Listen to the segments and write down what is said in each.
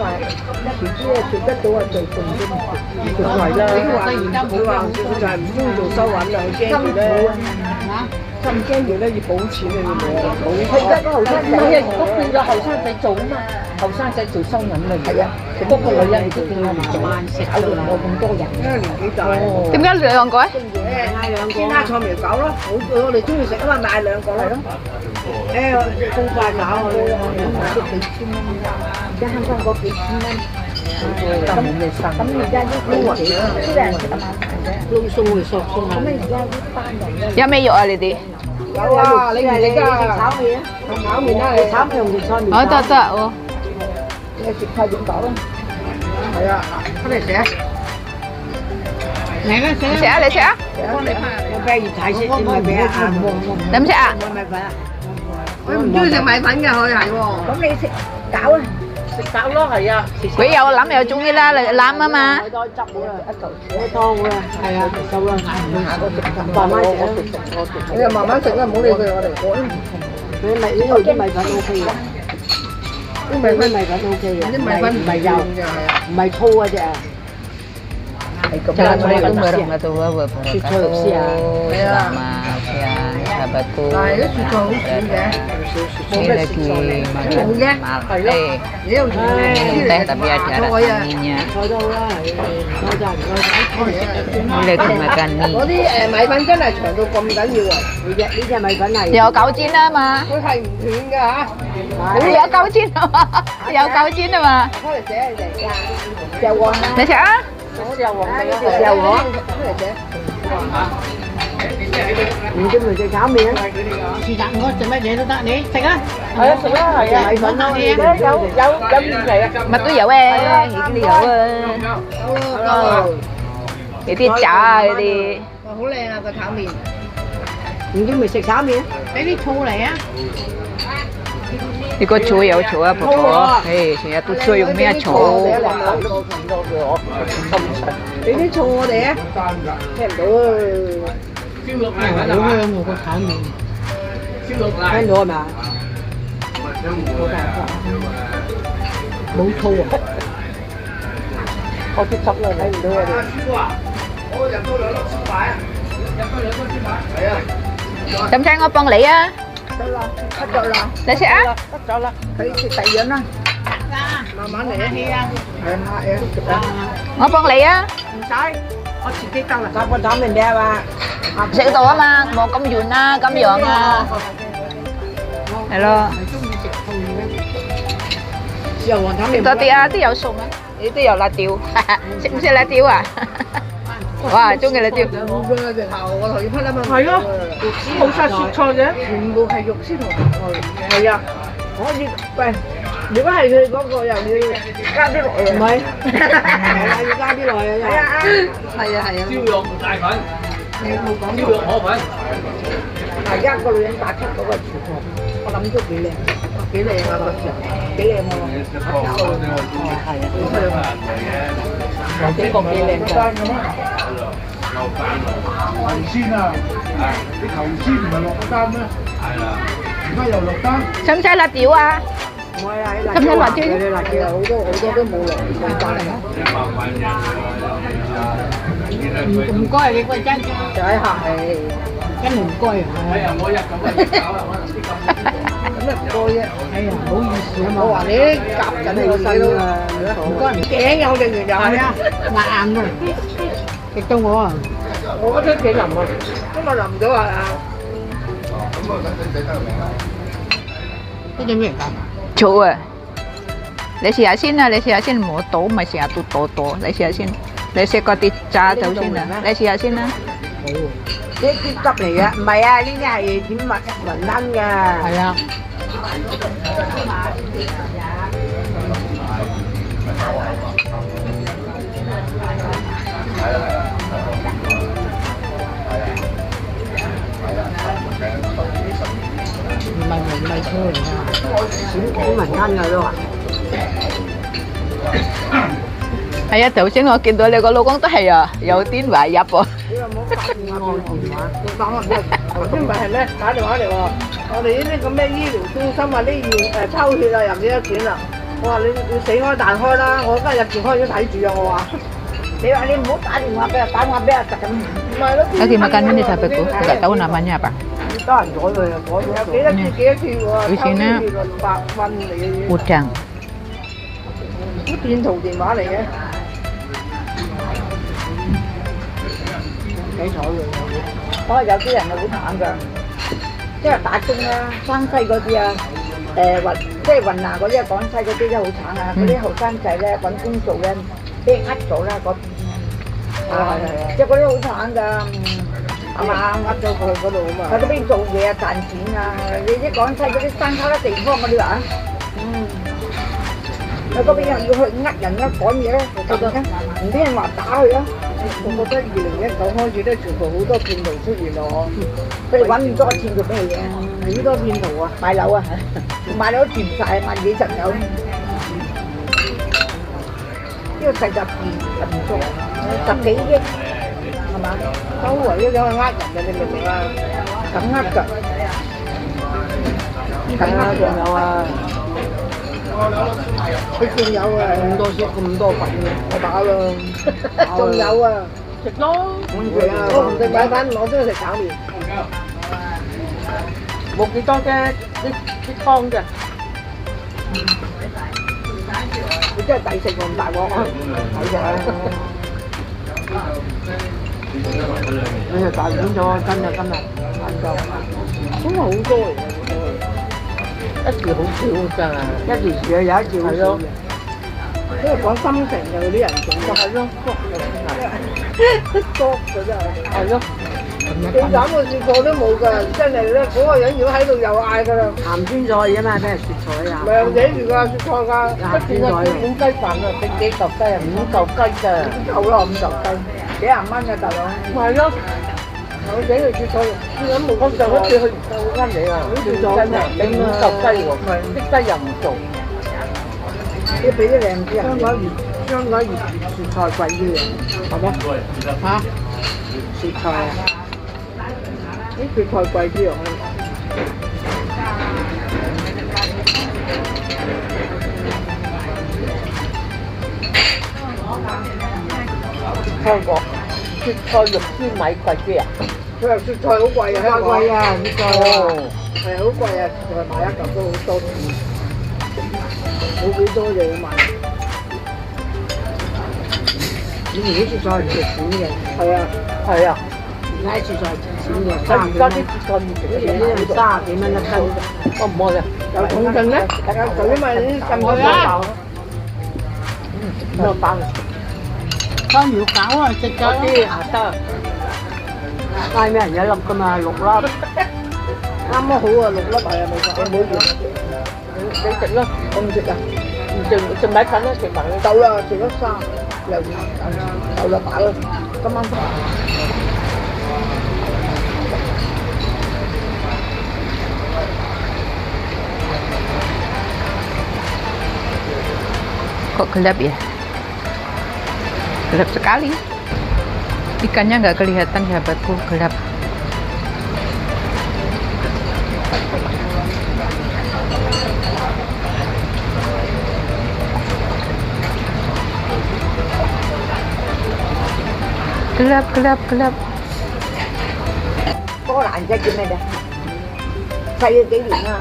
話一條豬啊做得到啊做重啫嘛，做係啦。佢話就係唔中意做收銀啦，佢驚佢咧，真唔驚佢咧要補錢啊！你佢而家個後生仔，如果變咗後生仔做啊嘛，後生仔做收銀咪係啊，不過女人已經唔做，搞到我咁多人，因為年紀大。點解兩個？嗌兩個。鮮蝦菜苗餃咯，我哋中意食啊嘛，買兩個咯。誒，公筷餃啊，都幾千蚊，而家慳翻嗰幾千蚊。咁而家啲人食得買飯啫，撈餸會索餸啊。咁而家啲班人咧有咩肉啊？你哋？有啊，你食炒麵啊？炒麵啦，你炒麵同菜麵。哦，得哦。你食菜點餃咯？係啊，出嚟食啊！嚟啦，食啊！食啊！你食啊！我幫你拍，我俾葉太食先，咪俾阿阿你唔食啊？米粉啊！佢唔中意食米粉嘅，佢係喎。咁你食餃啊？食餃咯，係啊。佢有諗又中意啦，攬啊嘛。太多汁啦，一嚿水湯啦，係啊，夠啦，下個食慢慢食啊。你又慢慢食啦，唔好理佢，我哋我都唔同。佢咪呢度啲米粉 OK 嘅，啲米粉 OK 嘅，啲米粉唔係幼，唔係粗嗰隻啊。Assalamualaikum warahmatullahi wabarakatuh. Selamat siang sahabatku. Ini lagi minum teh tapi ada rasanya. Ini lagi makan mie. 嗰啲米粉真係長到咁緊要啊！呢隻米粉係有9煎啊嘛，佢係唔斷㗎嚇。有9煎啊嘛，有9煎啊嘛。開嚟寫你哋㗎，又黃啊！你食啊？又黃味啊！又黃。開嚟寫。唔知咪食炒麵啊？是但，我食乜嘢都得，你食啊！係啊，食啦，係啊，米粉咯，有面皮啊！乜都有誒，呢啲有啊，有啲炸啊，呢啲。哇，好靚啊個炒麵！唔知咪食炒麵啊？俾啲醋嚟啊！呢個醋有醋啊，婆婆，誒，成日都需要用咩醋？俾啲醋我哋啊！聽唔到啊！好香喎個炒麵，聽到係咪啊？冇醋啊！我啲汁啦，睇唔到我哋。我入多2粒燒賣啊！入多2粒燒賣。係啊。使唔使我幫你啊？得啦，得咗啦。你食啊？得咗啦，佢食第二樣啦。慢慢嚟啊！係啊，我幫你啊！唔使，我自己得啦。炒個炒麵俾嘛。食到啊嘛，冇咁軟啦，咁樣啊，係咯。豉油黃炒麵食多啲啊，都有餸啊，你都有辣椒，食唔食辣椒啊？哇，中意辣椒。冇㗎啦，直頭我頭要匹啦嘛。係咯，冇晒雪菜嘅，全部係肉絲同菜。係啊，可以喂。如果係佢嗰個又要加啲落去，唔係，係啊，要加啲落去啊，係啊，燒肉大粉，你冇講燒肉河粉，係一個女人打出嗰個廚房，我諗都幾靚，幾靚啊個時候，幾靚喎，係啊，有幾個幾靚嘅。頭先啊，你頭先唔係落咗單咩？係啦，而家又落單。使唔使辣椒啊？唔係啊，使唔使辣椒？辣椒好多都冇落，冇關係。唔該，你個真就喺客氣，真係唔該啊！哎呀，我一咁搞啦，咁咪唔該啫。哎呀，唔好意思啊嘛。我話你夾緊你個細佬啊，唔該，頸有定完就係啊，硬啊！食到我啊！我覺得幾腍啊，今日腍咗啊！呢隻咩嚟㗎？醋啊！你試下先啊！你試下先，唔好倒咪成日都倒。你試下先，你食嗰啲炸酒先啊！你試下先啦。呢啲汁嚟嘅，唔係啊，呢啲係點雲吞嘅。係啊。唔係醋嚟㗎，點雲吞㗎都話。係啊，頭先我見到你個老公都係啊，有啲懷入喎。你有冇打電話？你打我咩？頭先咪係咩？打電話嚟喎。我哋呢啲咁嘅醫療中心啊，呢要抽血啊，入幾多錢啊？我話你死開彈開啦，我今日入住開咗睇住啊！我話，你話你唔好打電話俾人，打電話俾人實咁。唔係咯。Lagi makannya di sahabatku, nggak tahu namanya apa. 得人咗佢啊，改咗幾多次喎？以前咧600蚊嚟嘅。 Udang. 啲騙徒電話嚟嘅。幾彩喎！不過有啲人係好慘㗎，即係打工啦，山西嗰啲啊，即係雲南嗰啲啊，廣西嗰啲都好慘啊！嗰啲後生仔咧揾工做咧，俾人呃咗啦嗰邊。係。即係嗰啲好慘㗎，係嘛？呃咗佢去嗰度啊嘛。喺嗰邊做嘢啊，賺錢啊！你啲廣西嗰啲山卡拉地方嗰啲話，喺嗰邊又要去呃人啦，講嘢咧，就得唔聽人話打佢啊！我覺得2019開始咧，全部好多騙徒出現咯，佢哋揾咁多錢做咩嘢？幾多騙徒啊？買樓啊，買樓掂晒，買幾層樓。呢個世界變咁多，10幾億係嘛？周圍都有去呃人嘅，你明唔明啊？咁呃㗎，咁呃仲有啊！佢仲有啊，咁多份嘅，我打啦，仲有啊，食咯，我唔食米粉，我中意食炒麵，冇幾多啫，啲湯啫，你真係抵食喎，咁大鑊啊，抵嘅，你係大碗咗，真係今日晏晝，真係好多嚟嘅。一時好少㗎，一時時有一時好少嘅，因為講心情嘅嗰啲人仲多，係咯，多嘅真係，係咯，最慘嘅雪菜都冇㗎，真係咧嗰個人如果喺度又嗌㗎啦，鹹酸菜啊嘛，咩雪菜啊？唔係寫住㗎雪菜㗎，一轉啊半碗雞飯啊，食幾嚿雞啊，5嚿雞㗎，5嚿啦5嚿雞，幾廿蚊㗎大佬，係咯。我整佢雪菜肉，我上一次去啱你啊，雪菜咩？整5嚿雞喎，啲雞又唔做，要俾啲靚啲啊！香港熱雪菜貴啲嘅，係咩？嚇？雪菜啊？啲雪菜貴啲啊！香港雪菜肉絲米貴啲啊？佢話雪菜好貴啊，香港貴啊，雪菜係好貴啊，雪菜買一嚿都好多錢，冇幾多嘢買。以前啲雪菜係值錢嘅，係啊，係啊，而家雪菜係值錢嘅，而家啲雪菜唔值錢嘅，30幾蚊一斤，我唔愛啊。有重慶咧，有水咪啲浸開啦。咁包。香料餃啊，食咗啲得。嗌咩人一粒㗎嘛，6粒，啱啱好啊，6粒係啊，冇錯，你唔好食，你食啦，我唔食啊，唔食米粉啦，食埋佢夠啦，食咗3又夠啦，打啦，今晚Kok gelap ya? Gelap sekali. Ikannya nggak kelihatan sahabatku, gelap. Gelap, gelap, gelap. Có cái lạnh kia này nè, xây cái gì nha?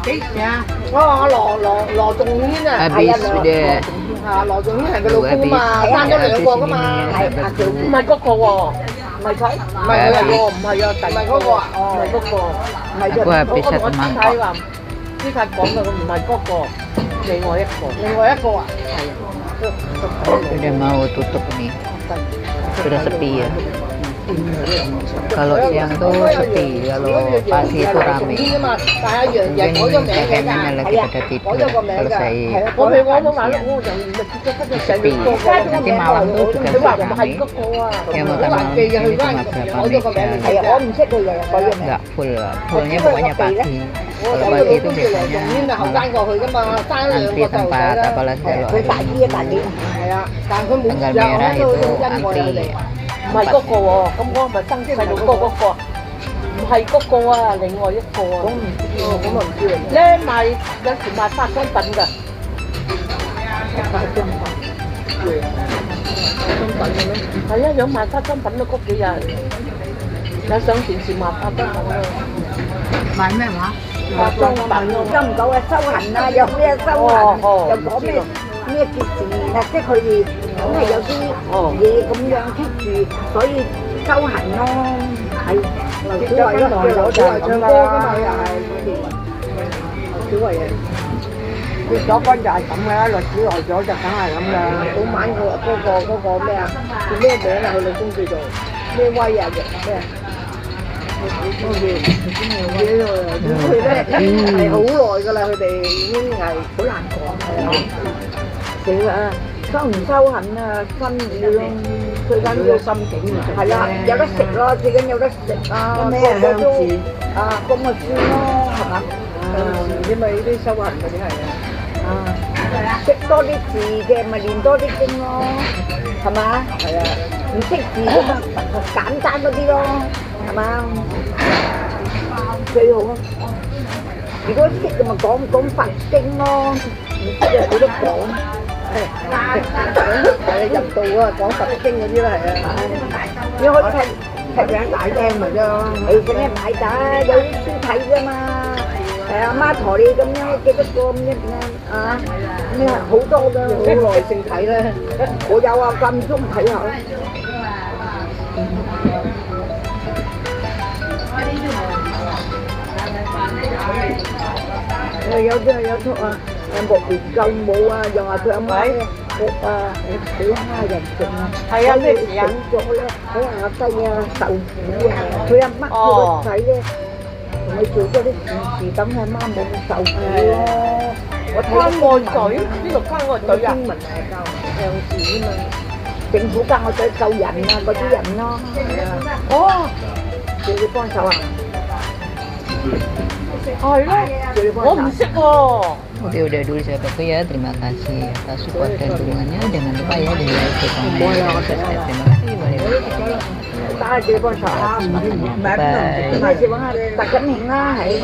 Cái gì à? lò trùng hiến à? Habis sudah. Lò trùng hiến係個老公嘛，生咗2個噶嘛，係唔係嗰個喎？唔係佢，唔係佢喎，唔係啊，唔係嗰個啊，唔係嗰個，唔係Aku habis satu mangkok. 話呢塊講嘅唔係嗰個，另外一個啊，係啊。Sudah mau tutup nih, sudah sepi ya. Kalau siang tuh sepi, kalau pagi itu rame. Mungkin kayaknya lagi pada tidur, selesai sepi. Nanti malam tuh juga rame. Ya makan ini cuma berapa meja, nggak full. Fullnya pokoknya pagi. Kalau pagi itu biasanya antri tempat, apalagi kalau ada tanggal merah itu antri. 唔係嗰個喎，咁我咪生細路哥嗰個，唔係嗰個啊，另外一個啊。咁唔知喎，咁我唔知喎。咧賣有時賣化妝品㗎，嘅咩？係啊，有賣化妝品咯，嗰幾日有上電視賣化妝品咯。買咩話？化妝品咯，收唔到啊，收痕啊，有咩收痕，又講咩結字啊，即係佢哋咁係有啲嘢咁樣棘住，所以收痕咯。係劉小慧咯，劉小慧唱歌㗎嘛，又係劉小慧嘅。結咗婚就係咁嘅啦，律師來咗就梗係咁啦。早晚嗰個咩啊？叫咩名啊？佢老公叫做咩威啊？咩？佢咧係好耐㗎啦，佢哋已經係好難講係啊。死啦！收唔收痕啊，分語咯，最緊要心境係啦，有得食咯，最緊有得食啊，咩向字啊，咁咪算咯，係嘛？因為呢啲收痕嗰啲係啊，識多啲字嘅咪練多啲經咯，係嘛？係啊，唔識字嘅嘛，簡單嗰啲咯，係嘛？最好啊！如果識嘅咪講佛經咯，唔識嘅冇得講。係入道啊，講佛經嗰啲啦，係啊，你可以睇名大聽咪啫，你整一買打有啲書睇㗎嘛。阿媽陀你咁樣幾多個咁樣啊？咩好多㗎，好耐性睇咧。我有啊，間中睇下。有啲係有出啊，木蓮救母啊，又話佢阿媽咧學啊，好蝦人整啊。係啊，咩事啊？整咗咧，喺下低啊，受苦啊，佢阿媽佢個仔咧，同佢做咗啲善事，等佢阿媽冇咁受苦咯。我睇關愛隊，呢度關愛隊啊？經文係教向善啊嘛，政府關愛隊救人啊，嗰啲人咯。哦，叫你幫手啊！係咯，我唔識喎。Oke udah dulu saya Bapak ya, terima kasih atas support dan dukungannya. Jangan lupa ya di like, comment, dan subscribe. Terima kasih. Boleh. 打下叫你幫手啊！ Bye. 咩事揾下特緊型啦，係。